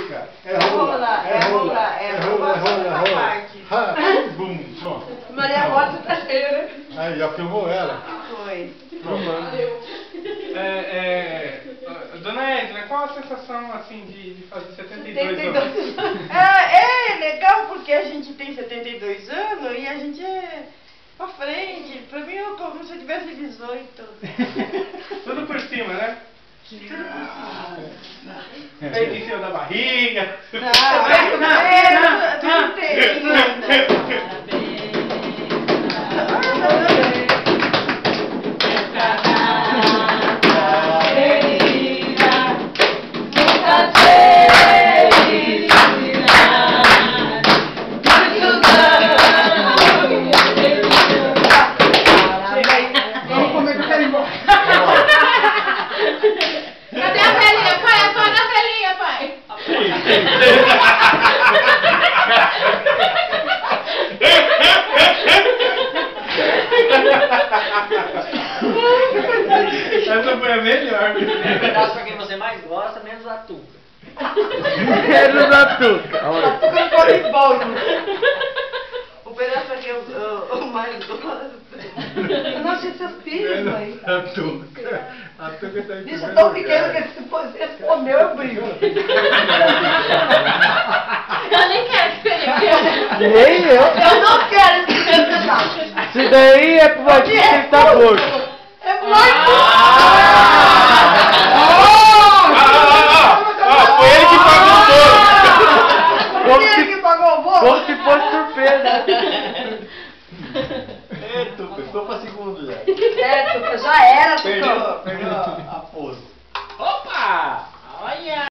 Fica. É rola. É rola. É rola. Bum, pronto. Maria Rosa tá cheia, né? Aí, já filmou ela? Foi. Dona Edna, qual a sensação assim de fazer 72 anos? É legal porque a gente tem 72 anos e a gente é pra frente. Pra mim é como se eu tivesse 18. Tudo por cima, né? Tudo por cima. Peito em cima da barriga. Não, tudo inteirinho ainda. Cadê a velhinha, pai? Apaga a velhinha, pai. Essa foi a melhor. Um pedaço pra quem você mais gosta, menos a tuca. Menos a tuca. A tuca não pode ir embora. O pedaço aqui eu mais gosto. Nossa, esse é filho, mãe. A tuca. A tuca tá em Isso é tão pequeno que se você comeu, eu brigo. Eu nem quero experimentar. Nem eu. Eu não quero experimentar. Isso daí é pro Vadinho que tá gordo. É muito.